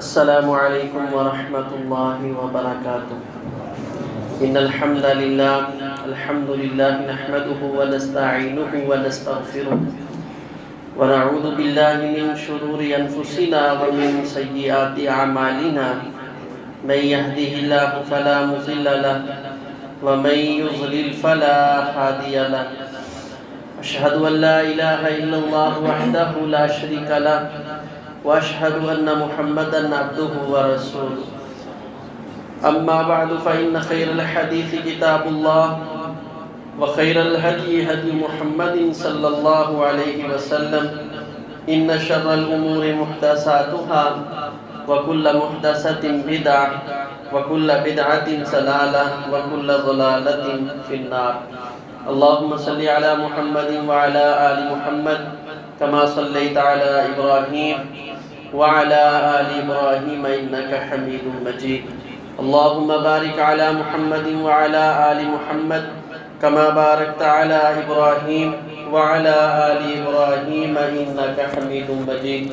السلام علیکم ورحمۃ اللہ وبرکاتہ ان الحمد للہ نحمده ونستعینه ونستغفره ونعوذ باللہ من شرور انفسنا ومن سیئات اعمالنا من يهده الله فلا مضل له ومن يضلل فلا هادي له اشهد ان لا اله الا الله وحده لا شريك له واشهد ان محمدا عبده ورسوله اما بعد فان خير الحديث كتاب الله وخير الهدي هدي محمد صلى الله عليه وسلم ان شر الامور محدثاتها وكل محدثة بدعة وكل بدعة ضلالة وكل ضلالة في النار. اللهم صل على محمد وعلى آل محمد كما صليت على إبراهيم وعلى آل إبراهيم إنك حميد مجيد. اللهم بارك على محمد وعلى آل محمد كما باركت على إبراهيم وعلى آل إبراهيم إنك حميد مجيد.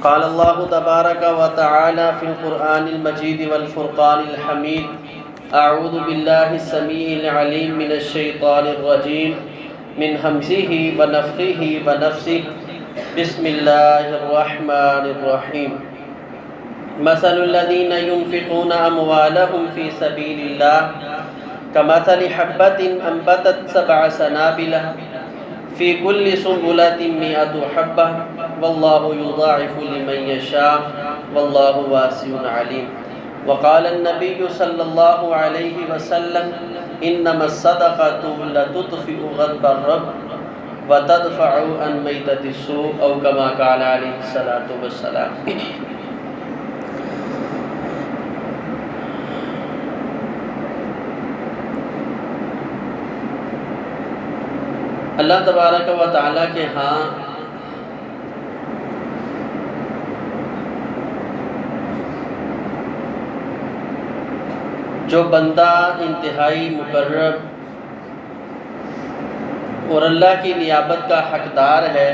قال الله تبارك وتعالى في القرآن المجيد والفرقان الحميد أعوذ بالله السميع العليم من الشيطان الرجيم من همزه ونفخه ونفثه بسم الله الرحمن الرحيم. مثل الذين ينفقون أموالهم في سبيل الله كمثل حبة أنبتت 7 سنابل في كل سنبلة 100 حبة والله يضاعف لمن يشاء والله واسع عليم. وقال النبي صلى الله عليه وسلم إنما الصدقة لتطفئ غضب الرب وتدفع عن ميتة السوء أو كما قال عليه الصلاة والسلام. اللہ تبارک و تعالیٰ کے ہاں جو بندہ انتہائی مقرب اور اللہ کی نیابت کا حقدار ہے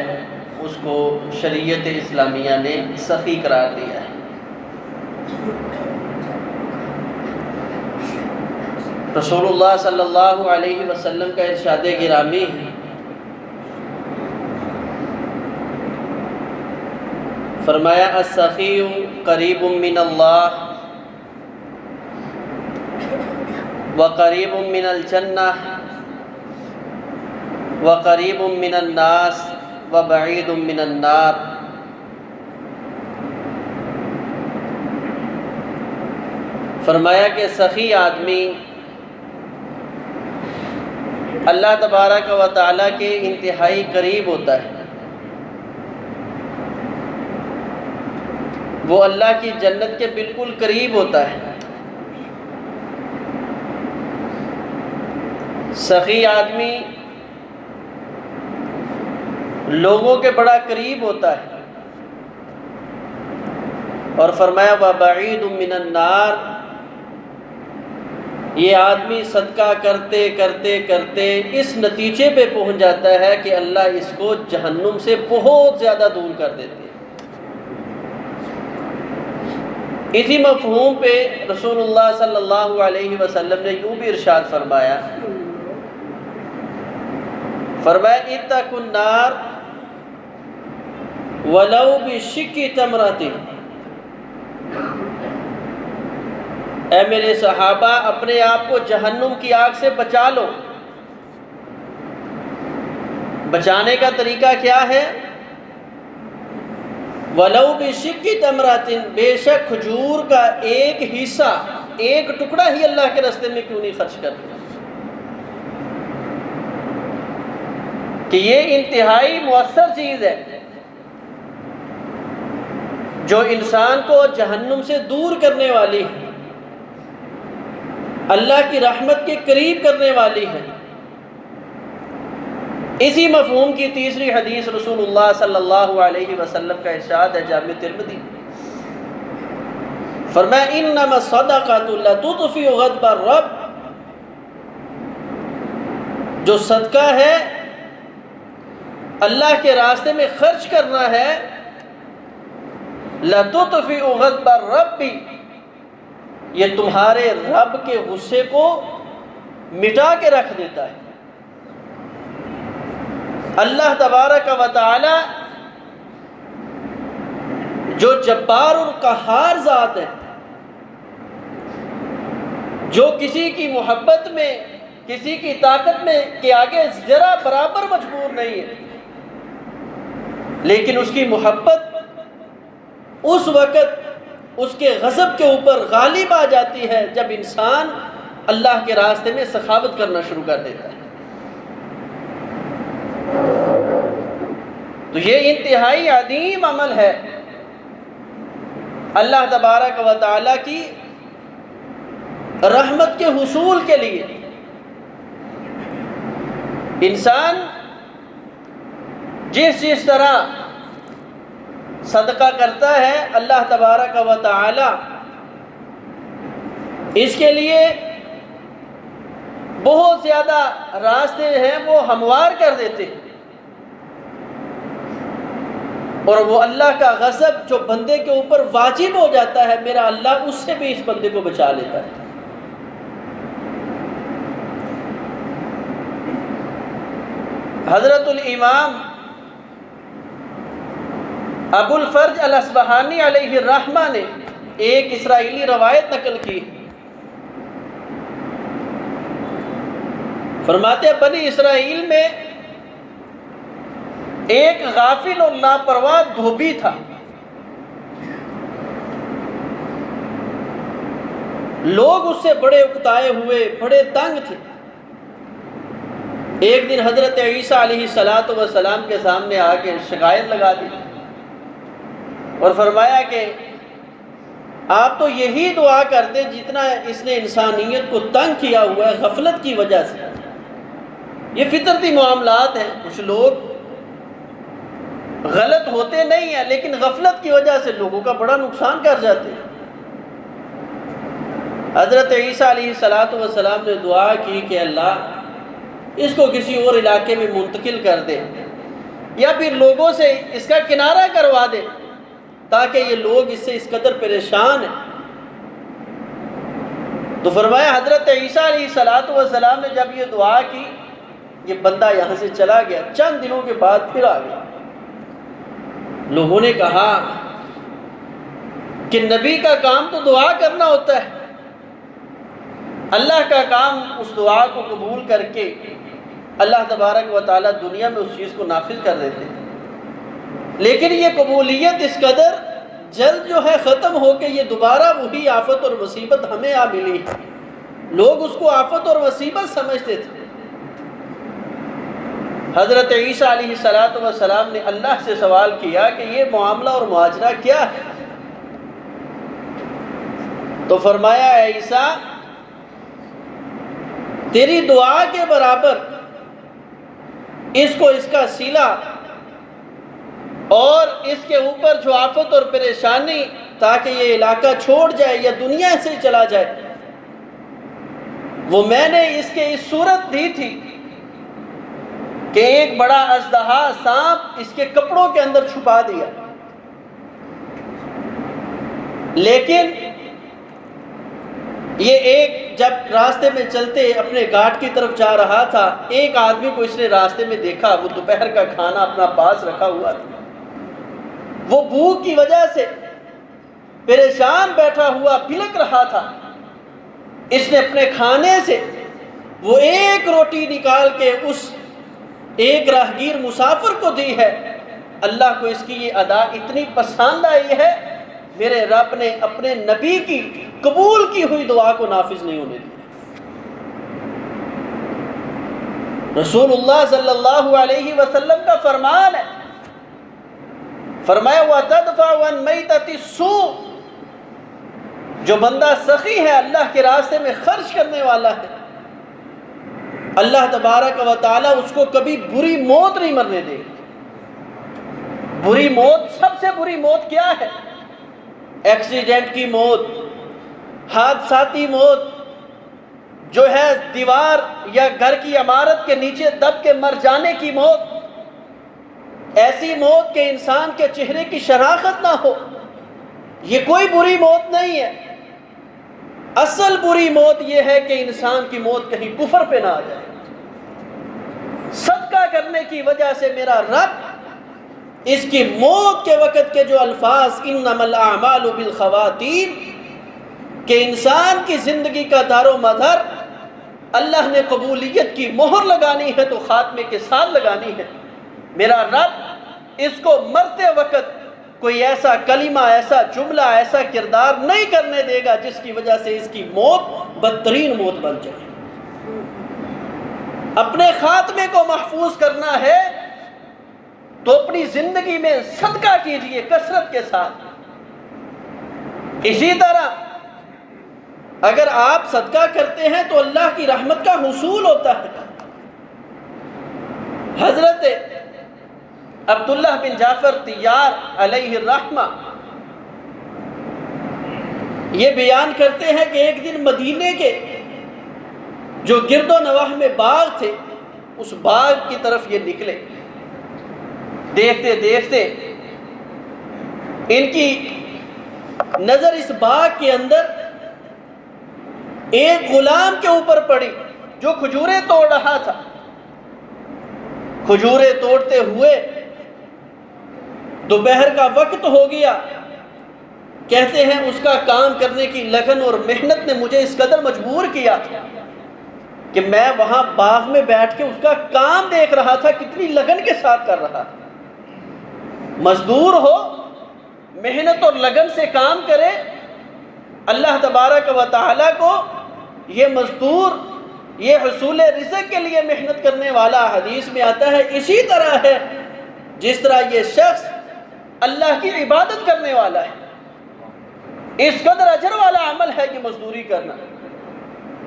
اس کو شریعت اسلامیہ نے سخی قرار دیا ہے. رسول اللہ صلی اللہ علیہ وسلم کا ارشاد گرامی ہے، فرمایا السخی قریب من اللہ وقریب من الجنہ وقریب من الناس وبعید من النار. فرمایا کہ سخی آدمی اللہ تبارک و تعالیٰ کے انتہائی قریب ہوتا ہے، وہ اللہ کی جنت کے بالکل قریب ہوتا ہے. سخی آدمی لوگوں کے بڑا قریب ہوتا ہے. اور فرمایا وَبَعِيدٌ مِّنَ النَّارِ، یہ آدمی صدقہ کرتے کرتے کرتے اس نتیجے پہ پہنچ جاتا ہے کہ اللہ اس کو جہنم سے بہت زیادہ دور کر دیتے ہیں. اسی مفہوم پہ رسول اللہ صلی اللہ علیہ وسلم نے یوں بھی ارشاد فرمایا اتقوا النار ولو بشق تمرۃ. اے میرے صحابہ اپنے آپ کو جہنم کی آگ سے بچا لو. بچانے کا طریقہ کیا ہے؟ وَلَوْ بِشِقِّ تَمْرَةٍ، بے شک کھجور کا ایک حصہ، ایک ٹکڑا ہی اللہ کے راستے میں کیوں نہیں خرچ کرتے؟ کہ یہ انتہائی مؤثر چیز ہے جو انسان کو جہنم سے دور کرنے والی ہے، اللہ کی رحمت کے قریب کرنے والی ہے. اسی مفہوم کی تیسری حدیث رسول اللہ صلی اللہ علیہ وسلم کا ارشاد ہے جامع ترمذی، فرمایا انما الصدقۃ لتطفئ غضب الرب، جو صدقہ ہے اللہ کے راستے میں خرچ کرنا ہے لَتُطْفِئُ غَضْبَ الرَّبِّ، یہ تمہارے رب کے غصے کو مٹا کے رکھ دیتا ہے۔ اللہ تبارک و تعالی جو جبار اور قہار ذات ہے، جو کسی کی محبت میں، کسی کی طاقت میں کے آگے ذرا برابر مجبور نہیں ہے، لیکن اس کی محبت اس وقت اس کے غضب کے اوپر غالب آ جاتی ہے جب انسان اللہ کے راستے میں سخاوت کرنا شروع کر دیتا ہے۔ تو یہ انتہائی عظیم عمل ہے اللہ تبارک و تعالیٰ کی رحمت کے حصول کے لیے۔ انسان جس طرح صدقہ کرتا ہے، اللہ تبارک و تعالی اس کے لیے بہت زیادہ راستے ہیں وہ ہموار کر دیتے ہیں، اور وہ اللہ کا غضب جو بندے کے اوپر واجب ہو جاتا ہے، میرا اللہ اس سے بھی اس بندے کو بچا لیتا ہے۔ حضرت الامام ابو الفرج الاصبہانی علیہ الرحمہ نے ایک اسرائیلی روایت نقل کی، فرماتے ہیں بنی اسرائیل میں ایک غافل اور لاپرواہ دھوبی تھا، لوگ اس سے بڑے اکتائے ہوئے، بڑے تنگ تھے۔ ایک دن حضرت عیسیٰ علیہ السلام کے سامنے آ کے شکایت لگا دی اور فرمایا کہ آپ تو یہی دعا کرتے جتنا اس نے انسانیت کو تنگ کیا ہوا ہے غفلت کی وجہ سے۔ یہ فطرتی معاملات ہیں، کچھ لوگ غلط ہوتے نہیں ہیں لیکن غفلت کی وجہ سے لوگوں کا بڑا نقصان کر جاتے ہیں۔ حضرت عیسیٰ علیہ السلام نے دعا کی کہ اللہ اس کو کسی اور علاقے میں منتقل کر دے، یا پھر لوگوں سے اس کا کنارہ کروا دے تاکہ یہ لوگ اس سے اس قدر پریشان ہیں۔ تو فرمایا حضرت عیسیٰ علیہ السلام نے جب یہ دعا کی، یہ بندہ یہاں سے چلا گیا، چند دنوں کے بعد پھر آ گیا۔ لوگوں نے کہا کہ نبی کا کام تو دعا کرنا ہوتا ہے، اللہ کا کام اس دعا کو قبول کر کے اللہ تبارک و تعالیٰ دنیا میں اس چیز کو نافذ کر دیتے ہیں، لیکن یہ قبولیت اس قدر جلد جو ہے ختم ہو کے یہ دوبارہ وہی آفت اور مصیبت ہمیں آ ملی۔ لوگ اس کو آفت اور مصیبت سمجھتے تھے۔ حضرت عیسیٰ علیہ السلام نے اللہ سے سوال کیا کہ یہ معاملہ اور ماجرا کیا ہے؟ تو فرمایا اے عیسیٰ، تیری دعا کے برابر اس کو اس کا صلہ اور اس کے اوپر جو آفت اور پریشانی تاکہ یہ علاقہ چھوڑ جائے یا دنیا سے چلا جائے، وہ میں نے اس کے اس صورت دی تھی کہ ایک بڑا اژدہا سانپ اس کے کپڑوں کے اندر چھپا دیا، لیکن یہ ایک جب راستے میں چلتے اپنے گھاٹ کی طرف جا رہا تھا، ایک آدمی کو اس نے راستے میں دیکھا، وہ دوپہر کا کھانا اپنا پاس رکھا ہوا تھا، وہ بھوک کی وجہ سے پریشان بیٹھا ہوا بھلک رہا تھا۔ اس نے اپنے کھانے سے وہ ایک روٹی نکال کے اس ایک راہگیر مسافر کو دی ہے۔ اللہ کو اس کی یہ ادا اتنی پسند آئی ہے، میرے رب نے اپنے نبی کی قبول کی ہوئی دعا کو نافذ نہیں ہونے دیا۔ رسول اللہ صلی اللہ علیہ وسلم کا فرمان ہے، فرمایا وَتَدْفَعُ عَنْ مَيْتَةِ السُّوءِ، جو بندہ سخی ہے، اللہ کے راستے میں خرچ کرنے والا ہے، اللہ تبارک و تعالی اس کو کبھی بری موت نہیں مرنے دے گا۔ بری موت، سب سے بری موت کیا ہے؟ ایکسیڈنٹ کی موت، حادثاتی موت، جو ہے دیوار یا گھر کی عمارت کے نیچے دب کے مر جانے کی موت، ایسی موت کہ انسان کے چہرے کی شناخت نہ ہو، یہ کوئی بری موت نہیں ہے. اصل بری موت یہ ہے کہ انسان کی موت کہیں کفر پہ نہ آ جائے. صدقہ کرنے کی وجہ سے میرا رب اس کی موت کے وقت کے جو الفاظ انما الاعمال بالخواتیم، کہ انسان کی زندگی کا دار و مدار اللہ نے قبولیت کی مہر لگانی ہے تو خاتمے کے ساتھ لگانی ہے. میرا رب اس کو مرتے وقت کوئی ایسا کلمہ، ایسا جملہ، ایسا کردار نہیں کرنے دے گا جس کی وجہ سے اس کی موت بدترین موت بن جائے. اپنے خاتمے کو محفوظ کرنا ہے تو اپنی زندگی میں صدقہ کیجئے کثرت کے ساتھ. اسی طرح اگر آپ صدقہ کرتے ہیں تو اللہ کی رحمت کا حصول ہوتا ہے. حضرت عبداللہ بن جعفر طیار علیہ الرحمہ یہ بیان کرتے ہیں کہ ایک دن مدینے کے جو گرد و نواح میں باغ تھے اس باغ کی طرف یہ نکلے. دیکھتے دیکھتے ان کی نظر اس باغ کے اندر ایک غلام کے اوپر پڑی جو کھجوریں توڑ رہا تھا. کھجوریں توڑتے ہوئے دوپہر کا وقت ہو گیا. کہتے ہیں اس کا کام کرنے کی لگن اور محنت نے مجھے اس قدر مجبور کیا کہ میں وہاں باغ میں بیٹھ کے اس کا کام دیکھ رہا تھا، کتنی لگن کے ساتھ کر رہا. مزدور ہو، محنت اور لگن سے کام کرے. اللہ تبارک و تعالیٰ کو یہ مزدور، یہ حصول رزق کے لیے محنت کرنے والا حدیث میں آتا ہے اسی طرح ہے جس طرح یہ شخص اللہ کی عبادت کرنے والا ہے. اس قدر اجر والا عمل ہے یہ مزدوری کرنا.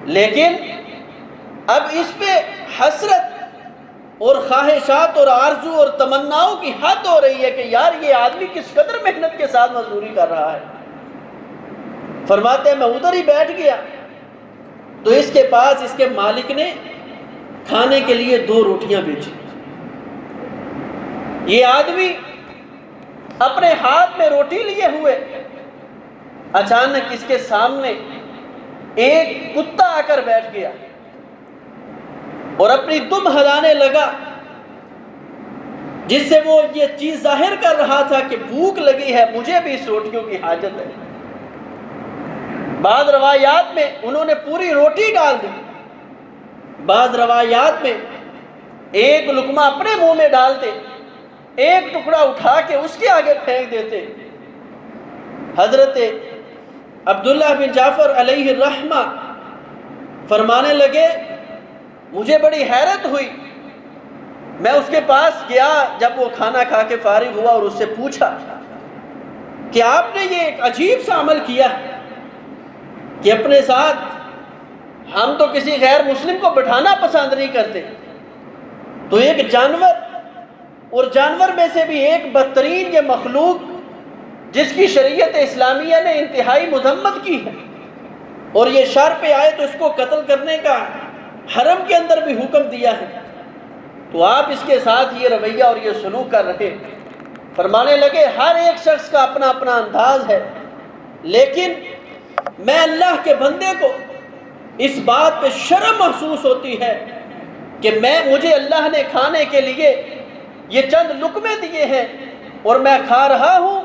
لیکن اب اس پہ حسرت اور خواہشات اور آرزو اور تمناؤں کی حد ہو رہی ہے کہ یار یہ آدمی کس قدر محنت کے ساتھ مزدوری کر رہا ہے. فرماتے ہیں میں ادھر ہی بیٹھ گیا تو اس کے پاس اس کے مالک نے کھانے کے لیے 2 روٹیاں بیچی. یہ آدمی اپنے ہاتھ میں روٹی لیے ہوئے اچانک اس کے سامنے ایک کتا آ کر بیٹھ گیا اور اپنی دم ہلانے لگا جس سے وہ یہ چیز ظاہر کر رہا تھا کہ بھوک لگی ہے، مجھے بھی اس روٹیوں کی حاجت ہے. بعض روایات میں انہوں نے پوری روٹی ڈال دی، بعض روایات میں ایک لقمہ اپنے منہ میں ڈالتے، ایک ٹکڑا اٹھا کے اس کے آگے پھینک دیتے. حضرت عبداللہ بن جعفر علیہ الرحمہ فرمانے لگے مجھے بڑی حیرت ہوئی. میں اس کے پاس گیا جب وہ کھانا کھا کے فارغ ہوا اور اس سے پوچھا کہ آپ نے یہ ایک عجیب سا عمل کیا کہ اپنے ساتھ ہم تو کسی غیر مسلم کو بٹھانا پسند نہیں کرتے، تو ایک جانور، اور جانور میں سے بھی ایک بدترین یہ مخلوق جس کی شریعت اسلامیہ نے انتہائی مذمت کی ہے اور یہ شر پہ آئے تو اس کو قتل کرنے کا حرم کے اندر بھی حکم دیا ہے، تو آپ اس کے ساتھ یہ رویہ اور یہ سلوک کر رہے. فرمانے لگے ہر ایک شخص کا اپنا اپنا انداز ہے، لیکن میں اللہ کے بندے کو اس بات پہ شرم محسوس ہوتی ہے کہ مجھے اللہ نے کھانے کے لیے یہ چند لقمے دیے ہیں اور میں کھا رہا ہوں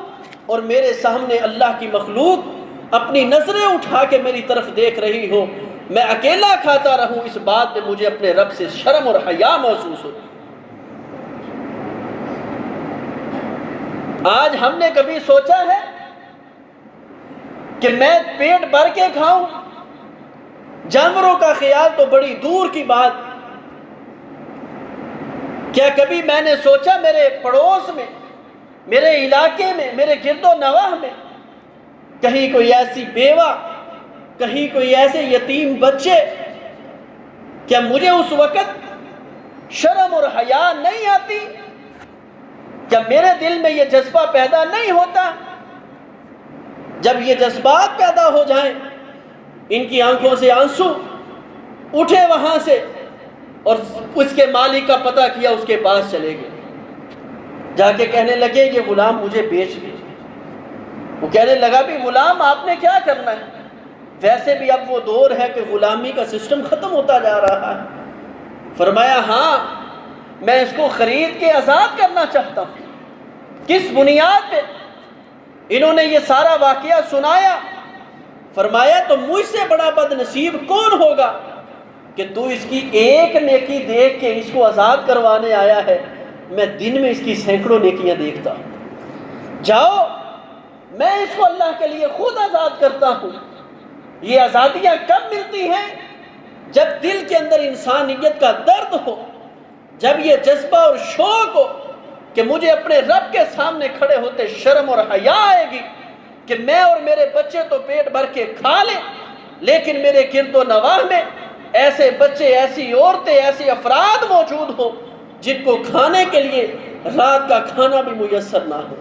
اور میرے سامنے اللہ کی مخلوق اپنی نظریں اٹھا کے میری طرف دیکھ رہی ہو، میں اکیلا کھاتا رہوں. اس بات پہ مجھے اپنے رب سے شرم اور حیا محسوس ہوتی. آج ہم نے کبھی سوچا ہے کہ میں پیٹ بھر کے کھاؤں؟ جانوروں کا خیال تو بڑی دور کی بات. کیا کبھی میں نے سوچا میرے پڑوس میں، میرے علاقے میں، میرے گرد و نواح میں کہیں کوئی ایسی بیوہ، کہیں کوئی ایسے یتیم بچے، کیا مجھے اس وقت شرم اور حیا نہیں آتی؟ کیا میرے دل میں یہ جذبہ پیدا نہیں ہوتا؟ جب یہ جذبات پیدا ہو جائیں، ان کی آنکھوں سے آنسو اٹھے وہاں سے اور اس کے مالک کا پتہ کیا، اس کے پاس چلے گئے، جا کے کہنے لگے یہ غلام مجھے بیچ دے. وہ کہنے لگا بھی غلام آپ نے کیا کرنا ہے؟ ویسے بھی اب وہ دور ہے کہ غلامی کا سسٹم ختم ہوتا جا رہا ہے۔ فرمایا ہاں میں اس کو خرید کے آزاد کرنا چاہتا ہوں۔ کس بنیاد پہ؟ انہوں نے یہ سارا واقعہ سنایا۔ فرمایا تو مجھ سے بڑا بد نصیب کون ہوگا کہ تو اس کی ایک نیکی دیکھ کے اس کو آزاد کروانے آیا ہے، میں دن میں اس کی سینکڑوں نیکیاں دیکھتا ہوں۔ جاؤ میں اس کو اللہ کے لیے خود آزاد کرتا ہوں۔ یہ آزادیاں کب ملتی ہیں؟ جب دل کے اندر انسانیت کا درد ہو، جب یہ جذبہ اور شوق ہو کہ مجھے اپنے رب کے سامنے کھڑے ہوتے شرم اور حیا آئے گی کہ میں اور میرے بچے تو پیٹ بھر کے کھا لیں، لیکن میرے گرد و نواح میں ایسے بچے، ایسی عورتیں، ایسے افراد موجود ہوں جن کو کھانے کے لیے رات کا کھانا بھی میسر نہ ہو۔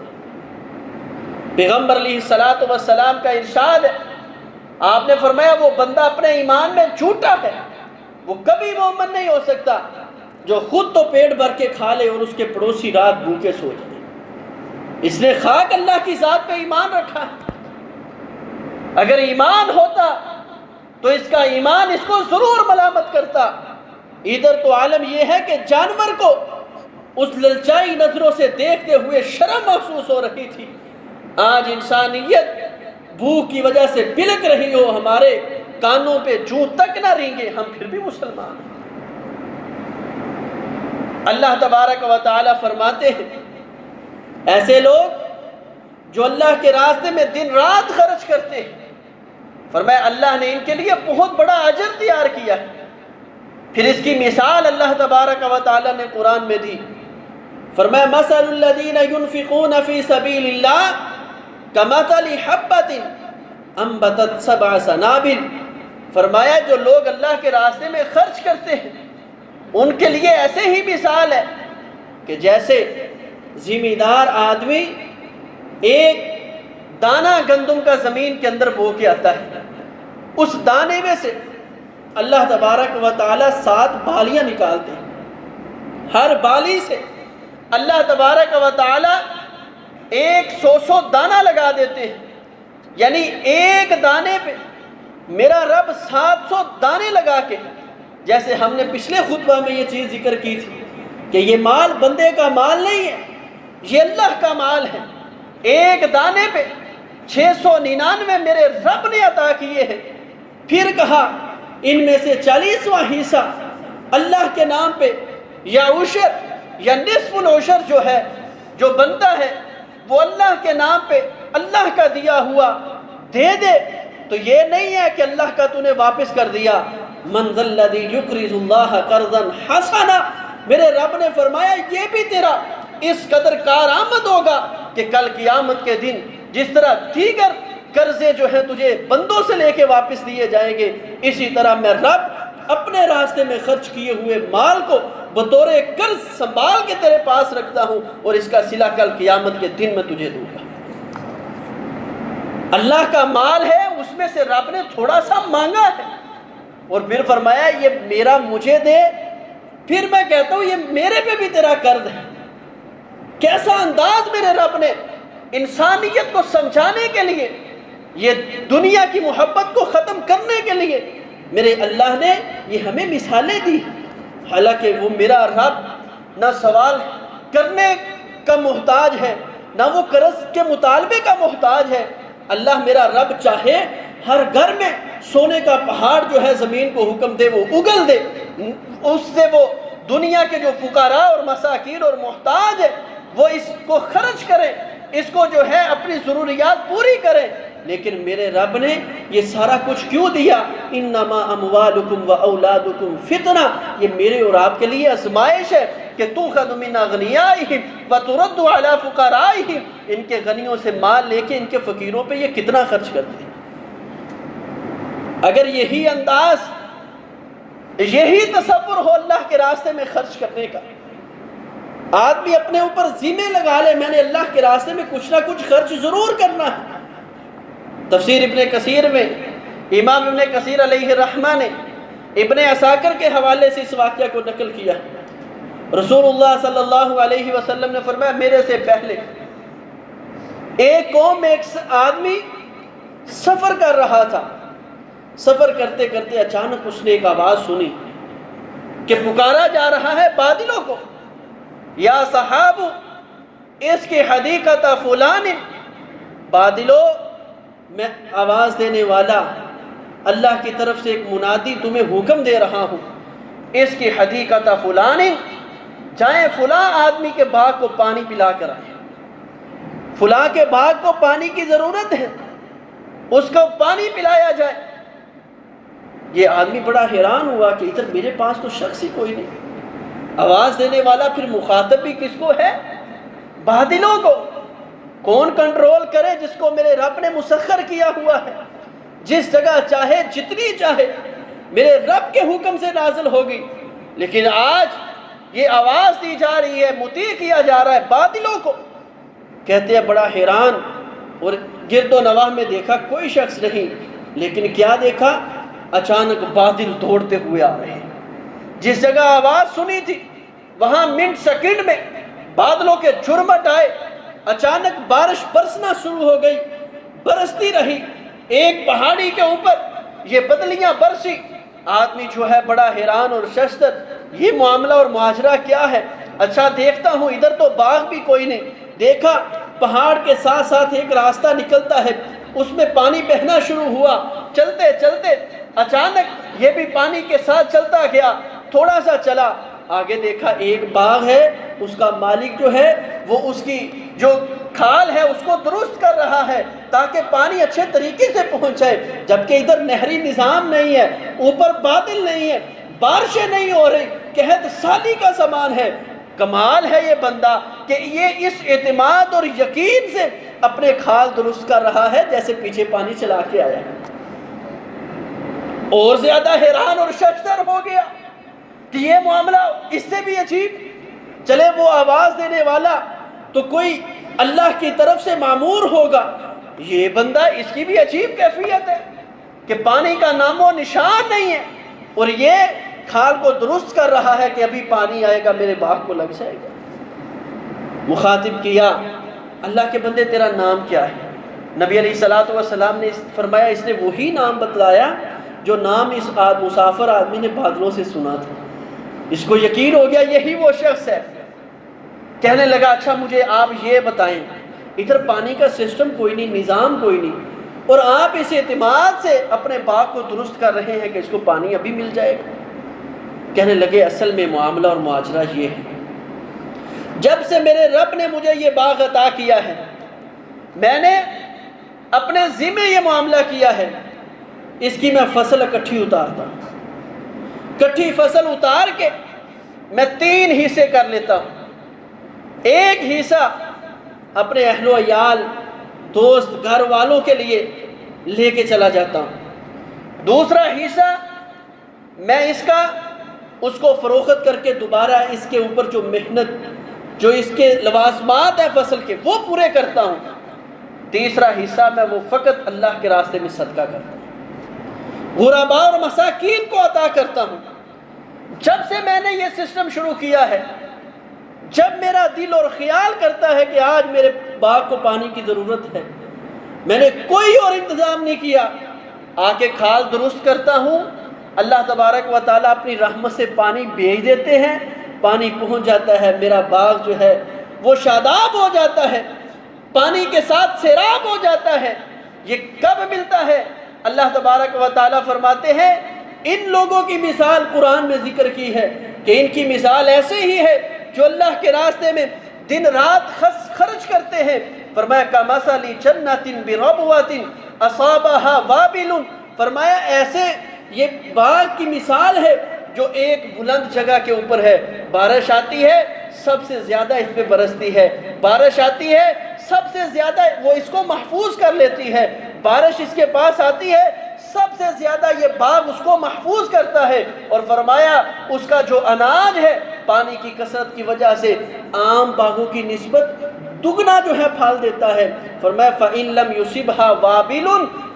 پیغمبر علیہ الصلوۃ والسلام کا ارشاد ہے، آپ نے فرمایا وہ بندہ اپنے ایمان میں جھوٹا ہے، وہ کبھی مومن نہیں ہو سکتا جو خود تو پیٹ بھر کے کھا لے اور اس کے پڑوسی رات بھوکے سو جائے۔ اس نے خاک اللہ کی ذات پہ ایمان رکھا ہے۔ اگر ایمان ہوتا تو اس کا ایمان اس کو ضرور ملامت کرتا۔ ادھر تو عالم یہ ہے کہ جانور کو اس للچائی نظروں سے دیکھتے ہوئے شرم محسوس ہو رہی تھی، آج انسانیت بھوک کی وجہ سے بلک رہی ہو، ہمارے کانوں پہ جوں تک نہ رینگے، ہم پھر بھی مسلمان ہیں۔ اللہ تبارک و تعالی فرماتے ہیں ایسے لوگ جو اللہ کے راستے میں دن رات خرچ کرتے ہیں، فرمایا اللہ نے ان کے لیے بہت بڑا اجر تیار کیا ہے۔ پھر اس کی مثال اللہ تبارک و تعالی نے قرآن میں دی، فرمایا مثل الذین ينفقون فی سبیل اللہ کمثل حبۃ انبتت سبع سنابل، فرمایا جو لوگ اللہ کے راستے میں خرچ کرتے ہیں ان کے لیے ایسے ہی مثال ہے کہ جیسے ذمہ دار آدمی ایک دانہ گندم کا زمین کے اندر بو کے آتا ہے، اس دانے میں سے اللہ تبارک و تعالیٰ 7 بالیاں نکالتے ہیں، ہر بالی سے اللہ تبارک و تعالیٰ 100 دانہ لگا دیتے ہیں، یعنی ایک دانے پہ میرا رب 700 دانے لگا کے، جیسے ہم نے پچھلے خطبہ میں یہ چیز ذکر کی تھی کہ یہ مال بندے کا مال نہیں ہے، یہ اللہ کا مال ہے، ایک دانے پہ 699 میرے رب نے عطا کیے ہیں۔ پھر کہا ان میں سے 40واں حصہ اللہ کے نام پہ یا عشر یا نصف العشر جو ہے جو بنتا ہے وہ اللہ کے نام پہ اللہ کا دیا ہوا دے دے، تو یہ نہیں ہے کہ اللہ کا تو نے واپس کر دیا۔ من ذا الذی یقرض اللہ قرضا حسنا، میرے رب نے فرمایا یہ بھی تیرا اس قدر کارآمد ہوگا کہ کل قیامت کے دن جس طرح دیگر قرضے جو ہیں تجھے بندوں سے لے کے واپس دیے جائیں گے، اسی طرح میں رب اپنے راستے میں خرچ کیے ہوئے مال کو بطور قرض سنبھال کے تیرے پاس رکھتا ہوں اور اس کا صلہ کل قیامت کے دن میں تجھے دوں گا۔ اللہ کا مال ہے، اس میں سے رب نے تھوڑا سا مانگا ہے اور پھر فرمایا یہ میرا مجھے دے، پھر میں کہتا ہوں یہ میرے پہ بھی تیرا قرض ہے۔ کیسا انداز میرے رب نے انسانیت کو سمجھانے کے لیے، یہ دنیا کی محبت کو ختم کرنے کے لیے میرے اللہ نے یہ ہمیں مثالیں دی۔ حالانکہ وہ میرا رب نہ سوال کرنے کا محتاج ہے، نہ وہ قرض کے مطالبے کا محتاج ہے۔ اللہ میرا رب چاہے ہر گھر میں سونے کا پہاڑ جو ہے زمین کو حکم دے وہ اگل دے، اس سے وہ دنیا کے جو فقراء اور مساکین اور محتاج ہے وہ اس کو خرچ کریں، اس کو جو ہے اپنی ضروریات پوری کریں، لیکن میرے رب نے یہ سارا کچھ کیوں دیا؟ انما اموالکم و اولادکم فتنہ، یہ میرے اور آپ کے لیے آزمائش ہے کہ تؤخذ من اغنیائہم وترد علی فقرائہم، ان کے غنیوں سے مال لے کے ان کے فقیروں پہ یہ کتنا خرچ کرتے ہیں۔ اگر یہی انداز، یہی تصور ہو اللہ کے راستے میں خرچ کرنے کا، آدمی اپنے اوپر ذمہ لگا لے میں نے اللہ کے راستے میں کچھ نہ کچھ خرچ ضرور کرنا ہے۔ تفسیر ابن کثیر میں امام ابن کثیر علیہ الرحمہ نے ابن عساکر کے حوالے سے اس واقعہ کو نقل کیا۔ رسول اللہ صلی اللہ علیہ وسلم نے فرمایا میرے سے پہلے ایک قوم میں ایک آدمی سفر کر رہا تھا، سفر کرتے کرتے اچانک اس نے ایک آواز سنی کہ پکارا جا رہا ہے بادلوں کو، یا صحاب اس کی حدیقت فلان، بادلوں میں آواز دینے والا اللہ کی طرف سے ایک منادی تمہیں حکم دے رہا ہوں، اس کی حدیقت فلان، جائیں فلاں آدمی کے باغ کو پانی پلا کر آئیں، فلاں کے باغ کو پانی کی ضرورت ہے، اس کو پانی پلایا جائے۔ یہ آدمی بڑا حیران ہوا کہ ادھر میرے پاس تو شخص ہی کوئی نہیں، آواز دینے والا پھر مخاطب بھی کس کو ہے؟ بادلوں کو۔ کون کنٹرول کرے جس کو میرے رب نے مسخر کیا ہوا ہے، جس جگہ چاہے جتنی چاہے میرے رب کے حکم سے نازل ہوگی، لیکن آج یہ آواز دی جا رہی ہے، مطیع کیا جا رہا ہے بادلوں کو۔ کہتے ہیں بڑا حیران، اور گرد و نواح میں دیکھا کوئی شخص نہیں، لیکن کیا دیکھا؟ اچانک بادل دوڑتے ہوئے آ رہے ہیں۔ جس جگہ آواز سنی تھی وہاں منٹ سیکنڈ میں بادلوں کے جھرمٹ آئے، اچانک بارش برسنا شروع ہو گئی، برستی رہی، ایک پہاڑی کے اوپر یہ بدلیاں برسی۔ آدمی جو ہے بڑا حیران اور ششدر، یہ معاملہ اور معاجرہ کیا ہے؟ اچھا دیکھتا ہوں ادھر تو باغ بھی کوئی نہیں، دیکھا پہاڑ کے ساتھ ساتھ ایک راستہ نکلتا ہے، اس میں پانی بہنا شروع ہوا، چلتے چلتے اچانک یہ بھی پانی کے ساتھ چلتا گیا، تھوڑا سا چلا، آگے دیکھا ایک باغ ہے، اس کا مالک جو ہے وہ اس کی جو کھال ہے اس کو درست کر رہا ہے تاکہ پانی اچھے طریقے سے پہنچ جائے، جبکہ ادھر نہری نظام نہیں ہے، اوپر بادل نہیں ہے، بارشیں نہیں ہو رہی، قحط سالی کا زمان ہے۔ کمال ہے یہ بندہ کہ یہ اس اعتماد اور یقین سے اپنے کھال درست کر رہا ہے جیسے پیچھے پانی چلا کے آیا ہے۔ اور زیادہ حیران اور ششدر ہو گیا کہ یہ معاملہ اس سے بھی عجیب، چلے وہ آواز دینے والا تو کوئی اللہ کی طرف سے مامور ہوگا، یہ بندہ اس کی بھی عجیب کیفیت ہے کہ پانی کا نام و نشان نہیں ہے، اور یہ کھال کو درست کر رہا ہے کہ ابھی پانی آئے گا میرے باغ کو لگ جائے گا۔ مخاطب کیا، اللہ کے بندے تیرا نام کیا ہے؟ نبی علیہ السلام نے فرمایا اس نے وہی نام بتلایا جو نام اس مسافر آدمی نے بادلوں سے سنا تھا۔ اس کو یقین ہو گیا یہی وہ شخص ہے۔ کہنے لگا اچھا مجھے آپ یہ بتائیں، ادھر پانی کا سسٹم کوئی نہیں، نظام کوئی نہیں، اور آپ اس اعتماد سے اپنے باغ کو درست کر رہے ہیں کہ اس کو پانی ابھی مل جائے گا۔ کہنے لگے اصل میں معاملہ اور معاجرہ یہ ہے، جب سے میرے رب نے مجھے یہ باغ عطا کیا ہے، میں نے اپنے ذمہ یہ معاملہ کیا ہے، اس کی میں فصل اکٹھی اتارتا ہوں، کٹھی فصل اتار کے میں 3 حصے کر لیتا ہوں۔ ایک حصہ اپنے اہل و عیال، دوست، گھر والوں کے لیے لے کے چلا جاتا ہوں، دوسرا حصہ میں اس کو فروخت کر کے دوبارہ اس کے اوپر جو محنت، جو اس کے لوازمات ہیں فصل کے، وہ پورے کرتا ہوں، تیسرا حصہ میں وہ فقط اللہ کے راستے میں صدقہ کرتا ہوں، غرباء اور مساکین کو عطا کرتا ہوں۔ جب سے میں نے یہ سسٹم شروع کیا ہے، جب میرا دل اور خیال کرتا ہے کہ آج میرے باغ کو پانی کی ضرورت ہے، میں نے کوئی اور انتظام نہیں کیا، آ کے کھال درست کرتا ہوں، اللہ تبارک و تعالیٰ اپنی رحمت سے پانی بھیج دیتے ہیں، پانی پہنچ جاتا ہے، میرا باغ جو ہے وہ شاداب ہو جاتا ہے، پانی کے ساتھ سیراب ہو جاتا ہے۔ یہ کب ملتا ہے؟ اللہ تبارک و تعالیٰ فرماتے ہیں ان لوگوں کی مثال قرآن میں ذکر کی ہے کہ ان کی مثال ایسے ہی ہے جو اللہ کے راستے میں دن رات خرچ کرتے ہیں۔ فرمایا کمثل جنۃ بربوۃ اصابها وابل، فرمایا ایسے یہ باغ کی مثال ہے جو ایک بلند جگہ کے اوپر ہے، بارش آتی ہے سب سے زیادہ اس پہ برستی ہے، بارش آتی ہے سب سے زیادہ وہ اس کو محفوظ کر لیتی ہے، بارش اس کے پاس آتی ہے سب سے زیادہ یہ باغ اس کو محفوظ کرتا ہے، اور فرمایا اس کا جو اناج ہے پانی کی کثرت کی وجہ سے عام باغوں کی نسبت دگنا جو ہے پھال دیتا ہے۔ فرمایا فَإِن لَمْ يُصِبْهَا وَابِلٌ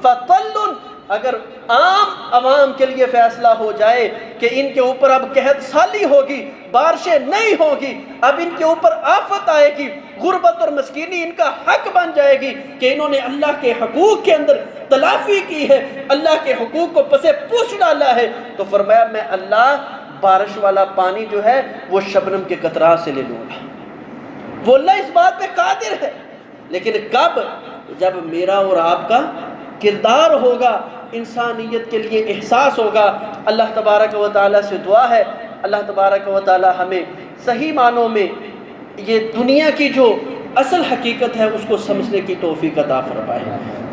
فَطَلٌّ، اگر عام عوام کے لیے فیصلہ ہو جائے کہ ان کے اوپر اب قحط سالی ہوگی، بارشیں نہیں ہوگی، اب ان کے اوپر آفت آئے گی، غربت اور مسکینی ان کا حق بن جائے گی کہ انہوں نے اللہ کے حقوق کے اندر تلافی کی ہے، اللہ کے حقوق کو پسے پوچھ ڈالا ہے، تو فرمایا میں اللہ بارش والا پانی جو ہے وہ شبنم کے قطرات سے لے لوں گا۔ وہ اللہ اس بات پہ قادر ہے، لیکن کب؟ جب میرا اور آپ کا کردار ہوگا، انسانیت کے لیے احساس ہوگا۔ اللہ تبارک و تعالیٰ سے دعا ہے اللہ تبارک و تعالیٰ ہمیں صحیح معنوں میں یہ دنیا کی جو اصل حقیقت ہے اس کو سمجھنے کی توفیق عطا فرمائے۔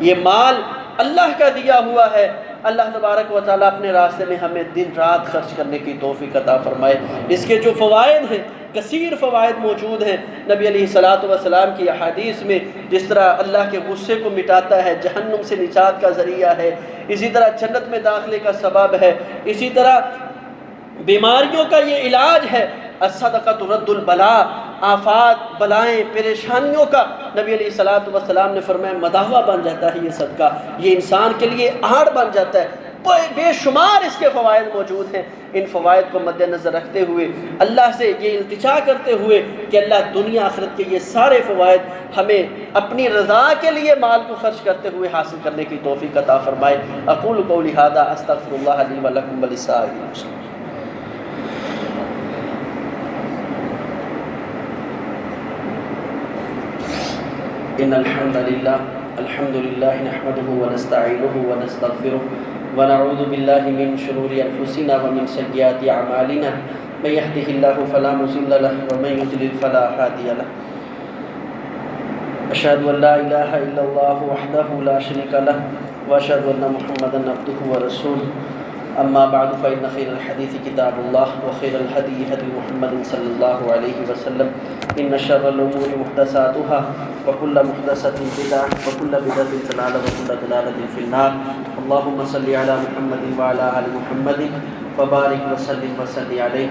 یہ مال اللہ کا دیا ہوا ہے، اللہ تبارک و تعالیٰ اپنے راستے میں ہمیں دن رات خرچ کرنے کی توفیق عطا فرمائے۔ اس کے جو فوائد ہیں، کثیر فوائد موجود ہیں۔ نبی علیہ الصلوۃ والسلام کی احادیث میں جس طرح اللہ کے غصے کو مٹاتا ہے، جہنم سے نجات کا ذریعہ ہے، اسی طرح جنت میں داخلے کا سبب ہے، اسی طرح بیماریوں کا یہ علاج ہے۔ الصدقۃ رد البلاء، آفات، بلائیں، پریشانیوں کا نبی علیہ الصلوۃ والسلام نے فرمایا مداوا بن جاتا ہے یہ صدقہ، یہ انسان کے لیے آڑ بن جاتا ہے۔ بے شمار اس کے فوائد موجود ہیں۔ ان فوائد کو مد نظر رکھتے ہوئے اللہ سے یہ التجا کرتے ہوئے کہ اللہ دنیا آخرت کے یہ سارے فوائد ہمیں اپنی رضا کے لیے مال کو خرچ کرتے ہوئے حاصل کرنے کی توفیق عطا فرمائے۔ اقول قولی ھذا استغفر اللہ لی ولکم ولسائر المسلمین۔ ان الحمد للہ نحمده ونستعینه ونستغفره ونعوذ باللہ من شرور انفسنا ومن سیئات اعمالنا من يهده الله فلا مضل له ومن يضلل فلا هادي له اشهد ان لا اله الا الله وحده لا شريك له واشهد ان محمدا عبده ورسوله اما بعد فان خير الحديث كتاب الله وخير الهدي هدي محمد صلى الله عليه وسلم ان شر الامور محدثاتها وكل محدثة بدعة وكل بدعة ضلالة وكل ضلالة في النار اللهم صل على محمد وعلى آل محمد وبارك وسلم عليه